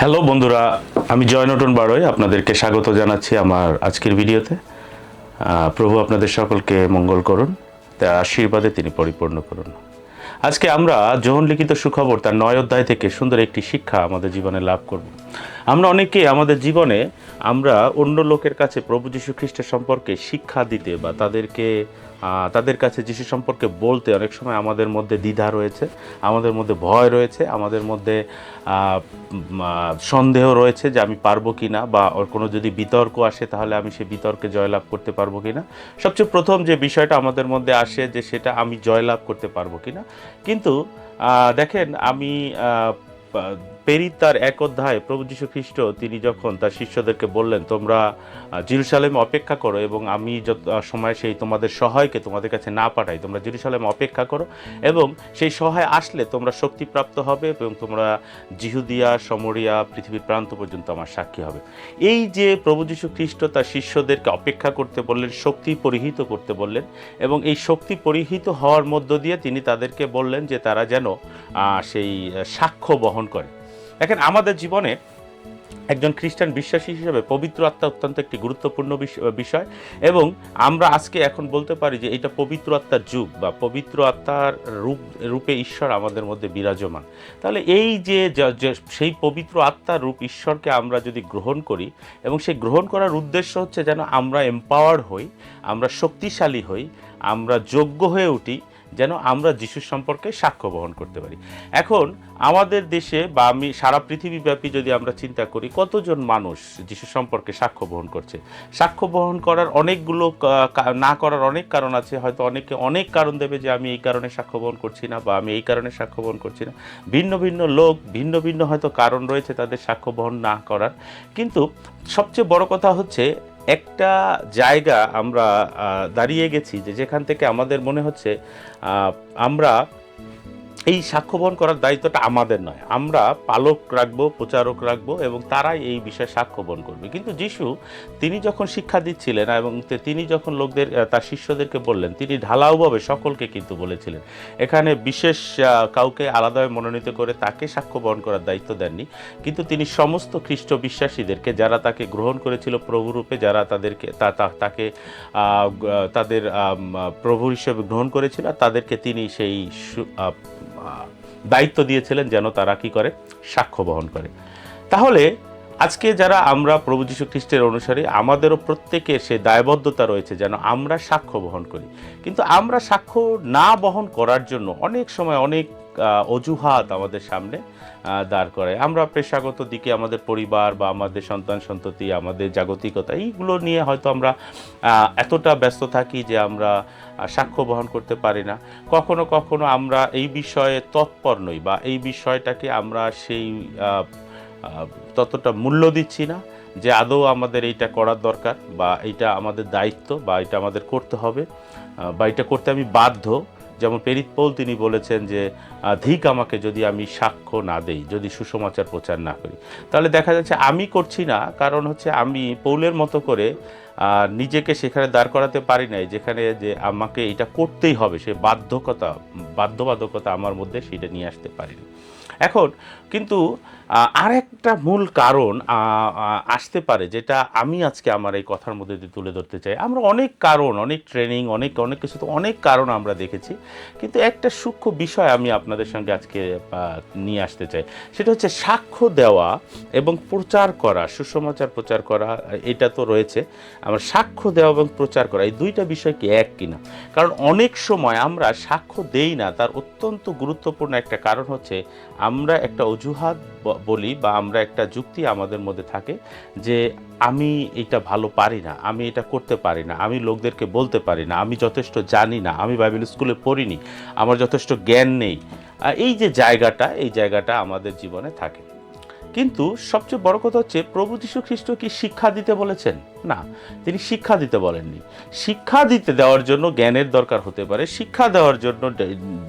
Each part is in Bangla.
হ্যালো বন্ধুরা, আমি জয় নতুন বারোই আপনাদেরকে স্বাগত জানাচ্ছি আমার আজকের ভিডিওতে। প্রভু আপনাদের সকলকে মঙ্গল করুন, তার আশীর্বাদে তিনি পরিপূর্ণ করুন। আজকে আমরা যোহন লিখিত সুখবর তার 9 অধ্যায় থেকে সুন্দর একটি শিক্ষা আমাদের জীবনে লাভ করব। আমরা অনেকে আমাদের জীবনে আমরা অন্য লোকের কাছে প্রভু যীশু খ্রিস্টের সম্পর্কে শিক্ষা দিতে বা তাদের কাছে যীশু সম্পর্কে বলতে অনেক সময় আমাদের মধ্যে দ্বিধা রয়েছে, আমাদের মধ্যে ভয় রয়েছে, আমাদের মধ্যে সন্দেহ রয়েছে যে আমি পারবো কি না, বা ওর কোনো যদি বিতর্ক আসে তাহলে আমি সেই বিতর্কে জয়লাভ করতে পারবো কি না। সবচেয়ে প্রথম যে বিষয়টা আমাদের মধ্যে আসে যে সেটা আমি জয়লাভ করতে পারবো কি না। কিন্তু দেখেন, আমি পেরিত তার 1 অধ্যায়ে প্রভু যীশু খ্রিস্ট তিনি যখন তার শিষ্যদেরকে বললেন, তোমরা জেরুজালেমে অপেক্ষা করো এবং আমি যত সময় সেই তোমাদের সহায়কে তোমাদের কাছে না পাঠাই, তোমরা জেরুজালেমে অপেক্ষা করো এবং সেই সহায় আসলে তোমরা শক্তিপ্রাপ্ত হবে এবং তোমরা জিহুদিয়া, সমরিয়া, পৃথিবীর প্রান্ত পর্যন্ত আমার সাক্ষী হবে। এই যে প্রভু যীশু খ্রিস্ট তার শিষ্যদেরকে অপেক্ষা করতে বললেন, শক্তি পরিহিত করতে বললেন, এবং এই শক্তি পরিহিত হওয়ার মধ্য দিয়ে তিনি তাদেরকে বললেন যে তারা যেন সেই সাক্ষ্য বহন করে। দেখেন, আমাদের জীবনে একজন খ্রিস্টান বিশ্বাসী হিসেবে পবিত্র আত্মা অত্যন্ত একটি গুরুত্বপূর্ণ বিষয়, এবং আমরা আজকে এখন বলতে পারি যে এটা পবিত্র আত্মার যুগ বা পবিত্র আত্মার রূপে ঈশ্বর আমাদের মধ্যে বিরাজমান। তাহলে এই যে সেই পবিত্র আত্মার রূপ ঈশ্বরকে আমরা যদি গ্রহণ করি, এবং সেই গ্রহণ করার উদ্দেশ্য হচ্ছে যেন আমরা এম্পাওয়ার্ড হই, আমরা শক্তিশালী হই, আমরা যোগ্য হয়ে উঠি, যেন আমরা যিশুর সম্পর্কে সাক্ষ্য বহন করতে পারি। এখন আমাদের দেশে বা আমি সারা পৃথিবীব্যাপী যদি আমরা চিন্তা করি, কতজন মানুষ যিশু সম্পর্কে সাক্ষ্য বহন করছে। সাক্ষ্য বহন করার অনেকগুলো না করার অনেক কারণ আছে। হয়তো অনেকে অনেক কারণ দেবে যে আমি এই কারণে সাক্ষ্য বহন করছি না, বা আমি এই কারণে সাক্ষ্য বহন করছি না। ভিন্ন ভিন্ন লোক ভিন্ন ভিন্ন হয়তো কারণ রয়েছে তাদের সাক্ষ্য বহন না করার। কিন্তু সবচেয়ে বড় কথা হচ্ছে, একটা জায়গা আমরা দাঁড়িয়ে গেছি যে যেখান থেকে আমাদের মনে হচ্ছে আমরা এই সাক্ষ্য বহন করার দায়িত্বটা আমাদের নয়, আমরা পালক রাখবো, প্রচারক রাখবো, এবং তারাই এই বিষয়ে সাক্ষ্য বহন করবে। কিন্তু যিশু তিনি যখন শিক্ষা দিচ্ছিলেন এবং তিনি যখন লোকদের তার শিষ্যদেরকে বললেন, তিনি ঢালাওভাবে সকলকে কিন্তু বলেছিলেন। এখানে বিশেষ কাউকে আলাদাভাবে মনোনীত করে তাকে সাক্ষ্য বহন করার দায়িত্ব দেননি, কিন্তু তিনি সমস্ত খ্রিস্ট বিশ্বাসীদেরকে, যারা তাকে গ্রহণ করেছিল প্রভুরূপে, যারা তাদেরকে তাকে তাদের প্রভু হিসেবে গ্রহণ করেছিল, তাদেরকে তিনি সেই দায়িত্ব দিয়েছিলেন যেন তারা কি করে, সাক্ষ্য বহন করে। তাহলে আজকে যারা আমরা প্রভু যীশু খ্রিস্টের অনুসারী, আমাদেরও প্রত্যেকের সে দায়বদ্ধতা রয়েছে যেন আমরা সাক্ষ্য বহন করি। কিন্তু আমরা সাক্ষ্য না বহন করার জন্য অনেক সময় অনেক অজুহাত আমাদের সামনে দাঁড় করায়। আমরা পেশাগত দিকে, আমাদের পরিবার বা আমাদের সন্তান সন্ততি, আমাদের জাগতিকতা, এইগুলো নিয়ে হয়তো আমরা এতটা ব্যস্ত থাকি যে আমরা সাক্ষ্য বহন করতে পারি না। কখনো কখনো আমরা এই বিষয়ে তৎপর নই, বা এই বিষয়টাকে আমরা সেই ততটা মূল্য দিচ্ছি না যে আদৌ আমাদের এইটা করার দরকার, বা এইটা আমাদের দায়িত্ব, বা এটা আমাদের করতে হবে, বা এটা করতে আমি বাধ্য। যেমন পেরিত পৌল তিনি বলেছেন যে ধিক আমাকে যদি আমি সাক্ষ্য না দেই, যদি সুসমাচার প্রচার না করি। তাহলে দেখা যাচ্ছে আমি করছি না, কারণ হচ্ছে আমি পৌলের মতো করে নিজেকে সেখানে দাঁড় করাতে পারি নাই যেখানে যে আমাকে এটা করতেই হবে, সে বাধ্যবাধকতা আমার মধ্যে সেটা নিয়ে আসতে পারিনি। এখন কিন্তু আরেকটা মূল কারণ আসতে পারে, যেটা আমি আজকে আমার এই কথার মধ্যে দিয়ে তুলে ধরতে চাই। আমরা অনেক কারণ, অনেক ট্রেনিং, অনেক কিছু, তো অনেক কারণ আমরা দেখেছি, কিন্তু একটা সূক্ষ্ম বিষয় আমি আপনাদের সঙ্গে আজকে নিয়ে আসতে চাই। সেটা হচ্ছে সাক্ষ্য দেওয়া এবং প্রচার করা, সুসমাচার প্রচার করা, এটা তো রয়েছে। আমার সাক্ষ্য দেওয়া এবং প্রচার করা, এই দুইটা বিষয় কি এক কিনা? কারণ অনেক সময় আমরা সাক্ষ্য দেই না, তার অত্যন্ত গুরুত্বপূর্ণ একটা কারণ হচ্ছে আমরা একটা অজুহাত বলি, বা আমরা একটা যুক্তি আমাদের মধ্যে থাকে যে আমি এটা ভালো পারি না, আমি এটা করতে পারি না, আমি লোকদেরকে বলতে পারি না, আমি যথেষ্ট জানি না, আমি বাইবেল স্কুলে পড়িনি, আমার যথেষ্ট জ্ঞান নেই। এই যে এই জায়গাটা আমাদের জীবনে থাকে। কিন্তু সবচেয়ে বড় কথা হচ্ছে, প্রভু যীশু খ্রিস্ট কি শিক্ষা দিতে বলেছেন? না, তিনি শিক্ষা দিতে বলেননি। শিক্ষা দিতে দেওয়ার জন্য জ্ঞানের দরকার হতে পারে, শিক্ষা দেওয়ার জন্য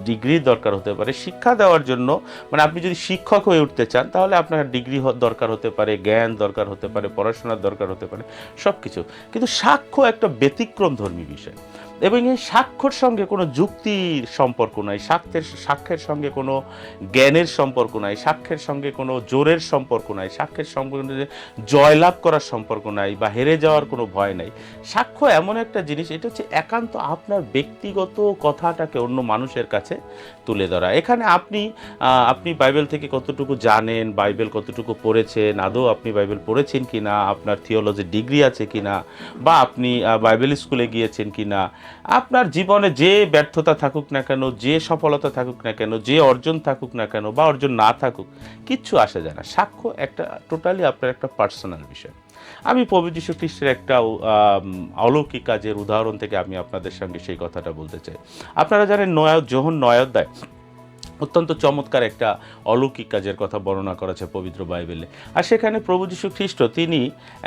ডিগ্রির দরকার হতে পারে, শিক্ষা দেওয়ার জন্য মানে আপনি যদি শিক্ষক হয়ে উঠতে চান তাহলে আপনার ডিগ্রি দরকার হতে পারে, জ্ঞান দরকার হতে পারে, পড়াশোনার দরকার হতে পারে, সব কিছু। কিন্তু সাক্ষ্য একটা ব্যতিক্রম ধর্মী বিষয়। এবং এই সাক্ষ্যর সঙ্গে কোনো যুক্তির সম্পর্ক নাই, সাক্ষ্যের সঙ্গে কোনো জ্ঞানের সম্পর্ক নাই, সাক্ষ্যের সঙ্গে কোনো জোরের সম্পর্ক নাই, সাক্ষ্যের সঙ্গে জয়লাভ করার সম্পর্ক নাই বা হেরে যাওয়ার কোনো ভয় নাই। সাক্ষ্য এমন একটা জিনিস, এটা হচ্ছে একান্ত আপনার ব্যক্তিগত কথাটাকে অন্য মানুষের কাছে তুলে ধরা। এখানে আপনি বাইবেল থেকে কতটুকু জানেন, বাইবেল কতটুকু পড়েছেন, আদৌ আপনি বাইবেল পড়েছেন কিনা, আপনার থিওলজি ডিগ্রি আছে কিনা, বা আপনি বাইবেল স্কুলে গিয়েছেন কিনা, আপনার জীবনে যে ব্যর্থতা থাকুক না কেন, যে সফলতা থাকুক না কেন, যে অর্জন থাকুক না কেন বা অর্জন না থাকুক, কিচ্ছু আসে যায় না। সাক্ষ্য একটা টোটালি আপনার একটা পার্সোনাল বিষয়। আমি প্রভু যীশু খ্রিস্টের একটা অলৌকিক কাজের উদাহরণ থেকে আমি আপনাদের সঙ্গে সেই কথাটা বলতে চাই। আপনারা জানেন যোহন 9 অধ্যায় অত্যন্ত চমৎকার একটা অলৌকিক কাজের কথা বর্ণনা করেছে পবিত্র বাইবেলে। আর সেখানে প্রভু যীশু খ্রিস্ট তিনি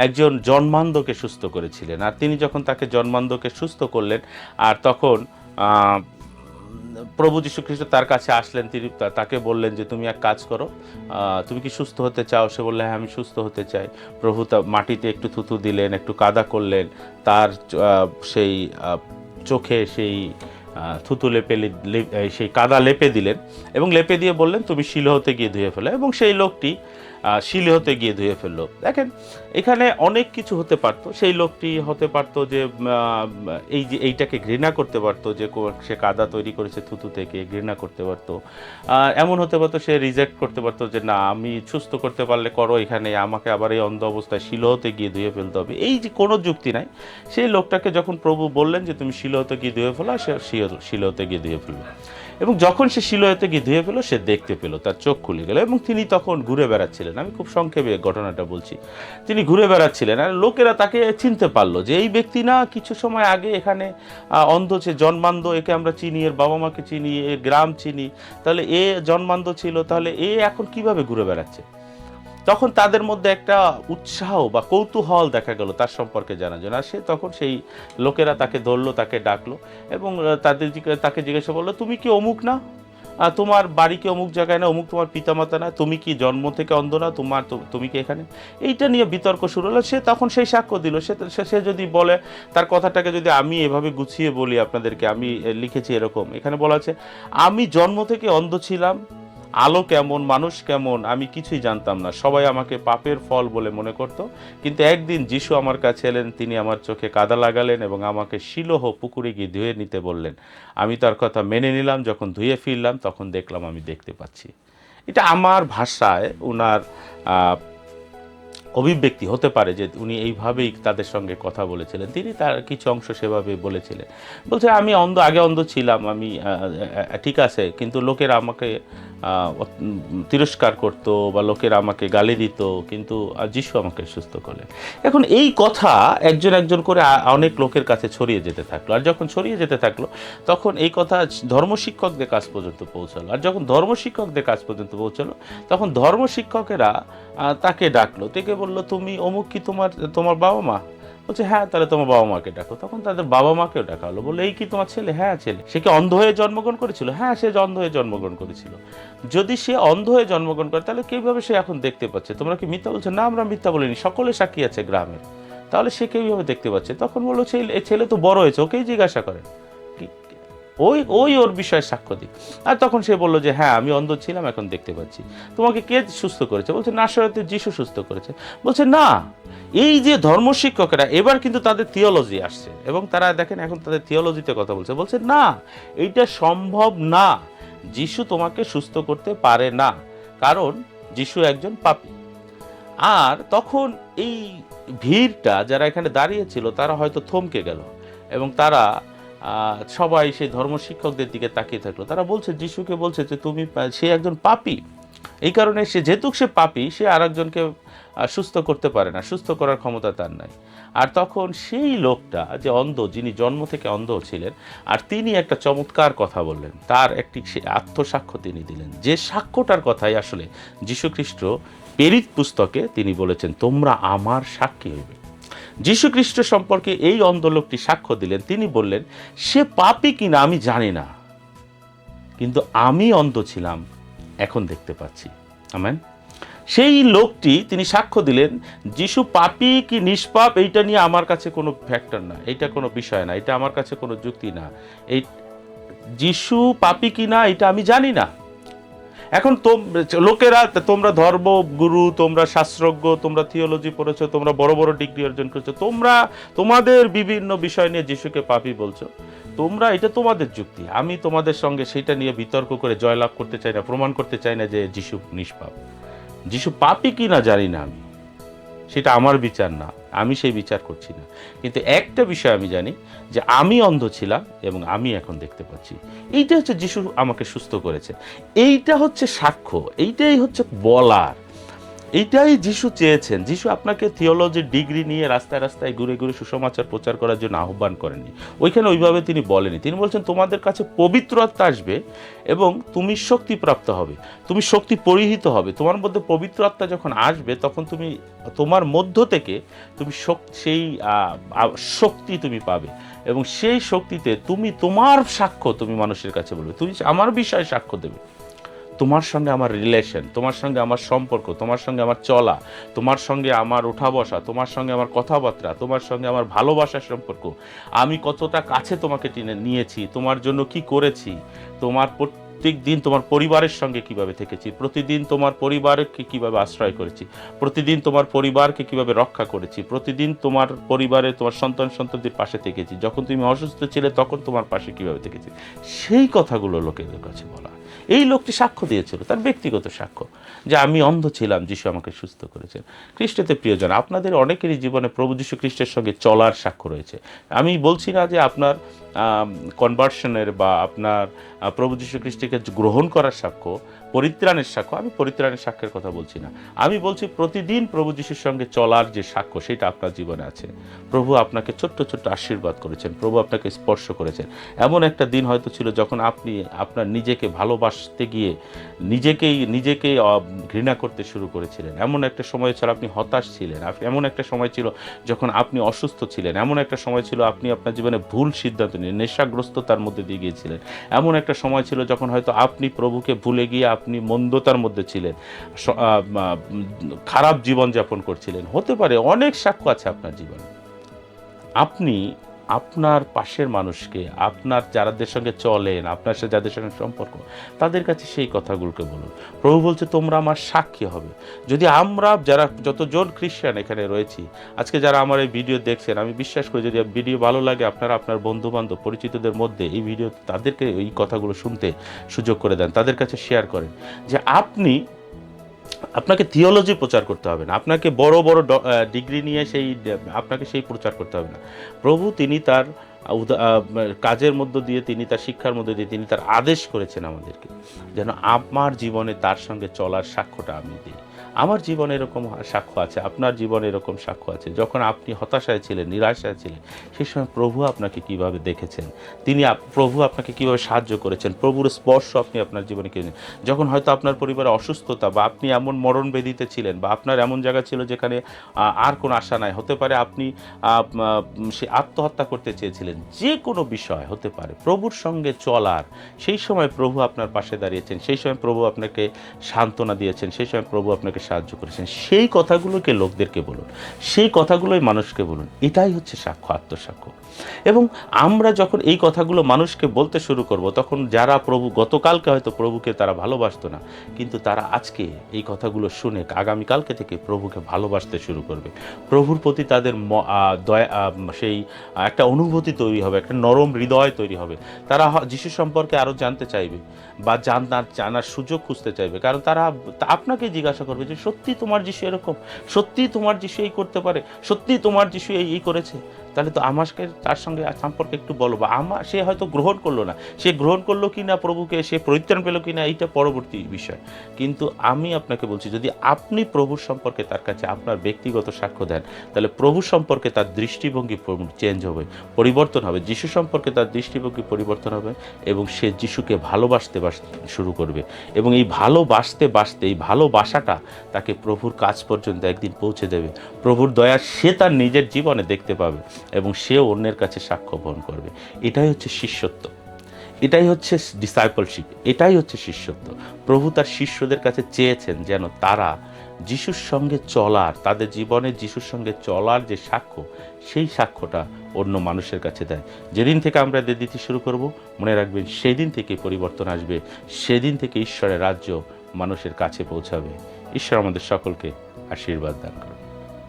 একজন জন্মান্ধকে সুস্থ করেছিলেন। আর তিনি যখন তাকে জন্মান্ধকে সুস্থ করলেন, আর তখন প্রভু যীশু খ্রিস্ট তার কাছে আসলেন, তিনি তাকে বললেন যে তুমি এক কাজ করো, তুমি কি সুস্থ হতে চাও? সে বললে হ্যাঁ, আমি সুস্থ হতে চাই। প্রভু মাটিতে একটু থুতু দিলেন, একটু কাদা করলেন, তার সেই চোখে সেই থুতু সেই কাদা লেপে দিলেন এবং লেপে দিয়ে বললেন তুমি শিলোহতে গিয়ে ধুয়ে ফেলো, এবং সেই লোকটি শিলোহতে গিয়ে ধুয়ে ফেললো। দেখেন, এখানে অনেক কিছু হতে পারতো। সেই লোকটি হতে পারতো যে এইটাকে ঘৃণা করতে পারতো, যে সে কাদা তৈরি করেছে থুতু থেকে, ঘৃণা করতে পারতো। এমন হতে পারতো সে রিজেক্ট করতে পারতো যে না, আমি সুস্থ করতে পারলে করো, এখানে আমাকে আবার এই অন্ধ অবস্থায় শিলোহতে গিয়ে ধুয়ে ফেলতে হবে, এই যে কোনো যুক্তি নাই। সেই লোকটাকে যখন প্রভু বললেন যে তুমি শিলোহতে গিয়ে ধুয়ে ফেলো, সে শিলোহতে গিয়ে ধুয়ে ফেললো। এবং যখন সে শিলোহতে গিয়ে ধুয়ে ফেলো, সে দেখতে পেল, তার চোখ খুলে গেল, এবং তিনি তখন ঘুরে বেড়াচ্ছিলেন। আমি খুব সংক্ষেপে ঘটনাটা বলছি। তিনি ঘুরে বেড়াচ্ছিলেন, আর লোকেরা তাকে চিনতে পারলো যে এই ব্যক্তি না কিছু সময় আগে এখানে অন্ধ ছিল, জন্মান্ধ, একে আমরা চিনি, এর বাবা মাকে চিনি, এর গ্রাম চিনি, তাহলে এ জন্মান্ধ ছিল, তাহলে এ এখন কিভাবে ঘুরে বেড়াচ্ছে? তখন তাদের মধ্যে একটা উৎসাহ বা কৌতূহল দেখা গেল তার সম্পর্কে জানার জন্য। আর সে তখন সেই লোকেরা তাকে ধরলো, তাকে ডাকলো এবং তাকে জিজ্ঞাসা করলো, তুমি কি অমুক না? তোমার বাড়ি কি অমুক জায়গায় না? অমুক তোমার পিতামাতা না? তুমি কি জন্ম থেকে অন্ধ না? তুমি কি এখানে? এইটা নিয়ে বিতর্ক শুরু হলো। সে তখন সেই সাক্ষ্য দিল। সে যদি বলে, তার কথাটাকে যদি আমি এভাবে গুছিয়ে বলি আপনাদেরকে, আমি লিখেছি এরকম, এখানে বলা আছে, আমি জন্ম থেকে অন্ধ ছিলাম, আলো কেমন, মানুষ কেমন আমি কিছুই জানতাম না, সবাই আমাকে পাপের ফল বলে মনে করত। কিন্তু একদিন যিশু আমার কাছে এলেন, তিনি আমার চোখে কাদা লাগালেন এবং আমাকে শিলোহ পুকুরে গিয়ে ধুয়ে নিতে বললেন। আমি তার কথা মেনে নিলাম, যখন ধুয়ে ফিরলাম তখন দেখলাম আমি দেখতে পাচ্ছি। এটা আমার ভাষায় ওনার অভিব্যক্তি হতে পারে যে উনি এইভাবেই তাদের সঙ্গে কথা বলেছিলেন। তিনি তার কিছু অংশ সেভাবে বলেছিলেন। বলছে আমি আগে অন্ধ ছিলাম, আমি ঠিক আছে, কিন্তু লোকেরা আমাকে তিরস্কার করতো বা লোকেরা আমাকে গালি দিত, কিন্তু যিশু আমাকে সুস্থ করলেন। এখন এই কথা একজন করে অনেক লোকের কাছে ছড়িয়ে যেতে থাকলো। আর যখন ছড়িয়ে যেতে থাকলো, তখন এই কথা ধর্মশিক্ষকদের কাছ পর্যন্ত পৌঁছালো। আর যখন ধর্মশিক্ষকদের কাছ পর্যন্ত পৌঁছালো, তখন ধর্মশিক্ষকেরা তাকে ডাকলো, থেকে বললো, তুমি অমুক কি তোমার বাবা মা? বলছে হ্যাঁ, তাহলে তোমার বাবা মাকে ডাকো। তখন তাদের বাবা মাকেও ডাকা হলো। বললো এই কি তোমার ছেলে? হ্যাঁ ছেলে। সে কি অন্ধ হয়ে জন্মগ্রহণ করেছিল? হ্যাঁ, সে অন্ধ হয়ে জন্মগ্রহণ করেছিল। যদি সে অন্ধ হয়ে জন্মগ্রহণ করে, তাহলে কিভাবে সে এখন দেখতে পাচ্ছে? তোমরা কি মিথ্যা বলছো? না, আমরা মিথ্যা বলিনি, সকলে সাক্ষী আছে গ্রামের। তাহলে সে কিভাবে দেখতে পাচ্ছে? তখন বললো ছেলে তো বড় হয়েছে, ওকেই জিজ্ঞাসা করেন, ওর বিষয়ে সাক্ষ্য দিক। আর তখন সে বললো যে হ্যাঁ, আমি অন্ধ ছিলাম, এখন দেখতে পাচ্ছি। তোমাকে কে সুস্থ করেছে? বলছে নাসরতে যিশু সুস্থ করেছে। বলছে না, এই যে ধর্মশিক্ষকেরা এবার কিন্তু তাদের থিওলজি আসছে, এবং তারা দেখেন এখন তাদের থিওলজিতে কথা বলছে না, এইটা সম্ভব না, যিশু তোমাকে সুস্থ করতে পারে না, কারণ যিশু একজন পাপী। আর তখন এই ভিড়টা যারা এখানে দাঁড়িয়েছিল, তারা হয়তো থমকে গেল, এবং তারা সবাই সেই ধর্মশিক্ষকদের দিকে তাকিয়ে থাকলো। তারা বলছে, যিশুকে বলছে যে সে একজন পাপী, এই কারণে যেহেতু সে পাপী, সে আর একজনকে সুস্থ করতে পারে না, সুস্থ করার ক্ষমতা তার নাই। আর তখন সেই লোকটা যে অন্ধ, যিনি জন্ম থেকে অন্ধ ছিলেন, আর তিনি একটা চমৎকার কথা বললেন, তার একটি আত্মসাক্ষ্য তিনি দিলেন, যে সাক্ষ্যটার কথাই আসলে যীশুখ্রিস্ট প্রেরিত পুস্তকে তিনি বলেছেন, তোমরা আমার সাক্ষী হইবে। যীশুখ্রিস্ট সম্পর্কে এই অন্ধ লোকটি সাক্ষ্য দিলেন। তিনি বললেন, সে পাপী কিনা আমি জানি না, কিন্তু আমি অন্ধ ছিলাম, এখন দেখতে পাচ্ছি। আমেন। সেই লোকটি তিনি সাক্ষ্য দিলেন, যিশু পাপী কি নিষ্পাপ এইটা নিয়ে আমার কাছে কোনো ফ্যাক্টর না, এটা কোনো বিষয় না, এটা আমার কাছে কোনো যুক্তি না। এই যিশু পাপী কি না এটা আমি জানি না। এখন লোকেরা, তোমরা ধর্মগুরু, তোমরা শাস্ত্রজ্ঞ, তোমরা থিওলজি পড়েছো, তোমরা বড় বড় ডিগ্রি অর্জন করেছো, তোমরা তোমাদের বিভিন্ন বিষয় নিয়ে যিশুকে পাপী বলছো, তোমরা এটা তোমাদের যুক্তি। আমি তোমাদের সঙ্গে সেটা নিয়ে বিতর্ক করে জয়লাভ করতে চাই না, প্রমাণ করতে চাই না যে যিশু নিষ্পাপ। যিশু পাপী কি না জানি না আমি, সেটা আমার বিচার না, আমি সেই বিচার করছি না। কিন্তু একটা বিষয় আমি জানি, যে আমি অন্ধ ছিলাম এবং আমি এখন দেখতে পাচ্ছি। এইটা হচ্ছে যিশু আমাকে সুস্থ করেছে, এইটা হচ্ছে সাক্ষ্য, এইটাই হচ্ছে বলার, এইটাই যিশু চেয়েছেন। যিশু আপনাকে থিওলজির ডিগ্রি নিয়ে রাস্তায় রাস্তায় ঘুরে ঘুরে সুসমাচার প্রচার করার জন্য আহ্বান করেননি, ওইখানে ওইভাবে তিনি বলেনি। তিনি বলছেন তোমাদের কাছে পবিত্র আত্মা আসবে এবং তুমি শক্তিপ্রাপ্ত হবে, তুমি শক্তি পরিহিত হবে। তোমার মধ্যে পবিত্র আত্মা যখন আসবে তখন তুমি তোমার মধ্য থেকে তুমি সেই শক্তি তুমি পাবে, এবং সেই শক্তিতে তুমি তোমার সাক্ষ্য তুমি মানুষের কাছে বলবে, তুমি আমার বিষয়ে সাক্ষ্য দেবে। তোমার সঙ্গে আমার রিলেশন, তোমার সঙ্গে আমার সম্পর্ক, তোমার সঙ্গে আমার চলা, তোমার সঙ্গে আমার ওঠা বসা, তোমার সঙ্গে আমার কথাবার্তা, তোমার সঙ্গে আমার ভালোবাসার সম্পর্ক, আমি কতটা কাছে তোমাকে টেনে নিয়েছি, তোমার জন্য কি করেছি, তোমার প্রত্যেক দিন তোমার পরিবারের সঙ্গে কিভাবে থেকেছি, প্রতিদিন তোমার পরিবারকে কিভাবে আশ্রয় করেছি, প্রতিদিন তোমার পরিবারকে কিভাবে রক্ষা করেছি, প্রতিদিন তোমার পরিবারে তোমার সন্তানদের পাশে থেকেছি, যখন তুমি অসুস্থ ছিলে তখন তোমার পাশে কিভাবে থেকেছি, সেই কথাগুলো লোকেদের কাছে বলা। এই লোকটি সাক্ষ্য দিয়েছিল, তার ব্যক্তিগত সাক্ষ্য, যে আমি অন্ধ ছিলাম, যিশু আমাকে সুস্থ করেছেন। খ্রিস্টতে প্রিয়জন, আপনাদের অনেকেরই জীবনে প্রভু যীশু খ্রিস্টের সঙ্গে চলার সাক্ষ্য রয়েছে। আমি বলছি না যে আপনার কনভার্সনের বা আপনার প্রভু যীশু খ্রিস্টকে গ্রহণ করার সাক্ষ্য, পরিত্রাণের সাক্ষ্য, আমি পরিত্রাণের সাক্ষ্যের কথা বলছি না। আমি বলছি প্রতিদিন প্রভু যীশুর সঙ্গে চলার যে সাক্ষ্য, সেটা আপনার জীবনে আছে। প্রভু আপনাকে ছোট্ট ছোট্ট আশীর্বাদ করেছেন, প্রভু আপনাকে স্পর্শ করেছেন। এমন একটা দিন হয়তো ছিল যখন আপনি আপনার নিজেকে ভালোবাসতে গিয়ে নিজেকেই ঘৃণা করতে শুরু করেছিলেন। এমন একটা সময় ছিল আপনি হতাশ ছিলেন, এমন একটা সময় ছিল যখন আপনি অসুস্থ ছিলেন, এমন একটা সময় ছিল আপনি আপনার জীবনে ভুল সিদ্ধান্ত নিয়ে নেশাগ্রস্ততার মধ্যে দিয়ে গিয়েছিলেন, এমন একটা সময় ছিল যখন হয়তো আপনি প্রভুকে ভুলে গিয়ে আপনি মন্দতার মধ্যে ছিলেন, খারাপ জীবনযাপন করছিলেন। হতে পারে অনেক সাক্ষ্য আছে আপনার জীবনে। আপনি আপনার পাশের মানুষকে, আপনার যাদের সঙ্গে চলেন, আপনার সাথে যাদের সঙ্গে সম্পর্ক, তাদের কাছে সেই কথাগুলোকে বলুন। প্রভু বলছে তোমরা আমার সাক্ষী হবে। যদি আমরা যারা যতজন খ্রিস্টান এখানে রয়েছি, আজকে যারা আমার এই ভিডিও দেখছেন, আমি বিশ্বাস করি যদি ভিডিও ভালো লাগে, আপনারা আপনার বন্ধুবান্ধব পরিচিতদের মধ্যে এই ভিডিও তাদেরকে এই কথাগুলো শুনতে সুযোগ করে দেন, তাদের কাছে শেয়ার করেন, যে আপনাকে থিওলজি প্রচার করতে হবে না, আপনাকে বড় বড় ডিগ্রি নিয়ে আপনাকে সেই প্রচার করতে হবে না। প্রভু তিনি তার কাজের মধ্য দিয়ে, তিনি তার শিক্ষার মধ্যে দিয়ে তিনি তার আদেশ করেছেন আমাদেরকে, যেন আমার জীবনে তার সঙ্গে চলার সাক্ষ্যটা আমি দিই। আমার জীবনে এরকম সাক্ষ্য আছে, আপনার জীবনে এরকম সাক্ষ্য আছে। যখন আপনি হতাশায় ছিলেন, নিরাশায় ছিলেন, সেই সময় প্রভু আপনাকে কিভাবে দেখেছেন, প্রভু আপনাকে কিভাবে সাহায্য করেছেন, প্রভুর স্পর্শ আপনি আপনার জীবনে কিনে, যখন হয়তো আপনার পরিবারে অসুস্থতা বা আপনি এমন মরণবেদিতে ছিলেন, বা আপনার এমন জায়গা ছিল যেখানে আর কোনো আশা নাই, হতে পারে আপনি সে আত্মহত্যা করতে চেয়েছিলেন, যে কোনো বিষয় হতে পারে, প্রভুর সঙ্গে চলার সেই সময় প্রভু আপনার পাশে দাঁড়িয়েছেন, সেই সময় প্রভু আপনাকে সান্ত্বনা দিয়েছেন, সেই সময় প্রভু আপনাকে সাহায্য করেছেন। সেই কথাগুলোকে লোকদেরকে বলুন, সেই কথাগুলোই মানুষকে বলুন। এটাই হচ্ছে সাক্ষ্য, আত্মসাক্ষ্য। এবং আমরা যখন এই কথাগুলো মানুষকে বলতে শুরু করব, তখন যারা গতকালকে হয়তো প্রভুকে তারা ভালোবাসতো না, কিন্তু তারা আজকে এই কথাগুলো শুনে আগামীকালকে থেকে প্রভুকে ভালোবাসতে শুরু করবে। প্রভুর প্রতি তাদের সেই একটা অনুভূতি তৈরি হবে, একটা নরম হৃদয় তৈরি হবে। তারা যিশু সম্পর্কে আরও জানতে চাইবে বা জানার সুযোগ খুঁজতে চাইবে, কারণ তারা আপনাকে জিজ্ঞাসা করবে যে সত্যি তোমার যিশু এরকম, সত্যি তোমার যিশু এই করতে পারে, সত্যি তোমার যিশু এই করেছে, তাহলে তো আমাকে তার সঙ্গে সম্পর্কে একটু বলো। বা সে হয়তো গ্রহণ করলো না, সে গ্রহণ করলো কি না প্রভুকে, সে পরিত্রাণ পেল কি না, এইটা পরবর্তী বিষয়। কিন্তু আমি আপনাকে বলছি, যদি আপনি প্রভুর সম্পর্কে তার কাছে আপনার ব্যক্তিগত সাক্ষ্য দেন, তাহলে প্রভু সম্পর্কে তার দৃষ্টিভঙ্গি চেঞ্জ হবে, পরিবর্তন হবে। যিশু সম্পর্কে তার দৃষ্টিভঙ্গি পরিবর্তন হবে, এবং সে যিশুকে ভালোবাসতে শুরু করবে। এবং এই ভালোবাসতে এই ভালোবাসাটা তাকে প্রভুর কাছ পর্যন্ত একদিন পৌঁছে দেবে। প্রভুর দয়া সে তার নিজের জীবনে দেখতে পাবে, এবং সে অন্যের কাছে সাক্ষ্য বহন করবে। এটাই হচ্ছে শিষ্যত্ব, এটাই হচ্ছে ডিসাইপলশিপ, এটাই হচ্ছে শিষ্যত্ব। প্রভু তার শিষ্যদের কাছে চেয়েছেন যেন তারা যিশুর সঙ্গে চলার, তাদের জীবনে যিশুর সঙ্গে চলার যে সাক্ষ্য, সেই সাক্ষ্যটা অন্য মানুষের কাছে দেয়। যেদিন থেকে আমরা এদের দিতে শুরু করব, মনে রাখবেন সেদিন থেকে পরিবর্তন আসবে, সেদিন থেকে ঈশ্বরের রাজ্য মানুষের কাছে পৌঁছাবে। ঈশ্বর আমাদের সকলকে আশীর্বাদ দান করুন।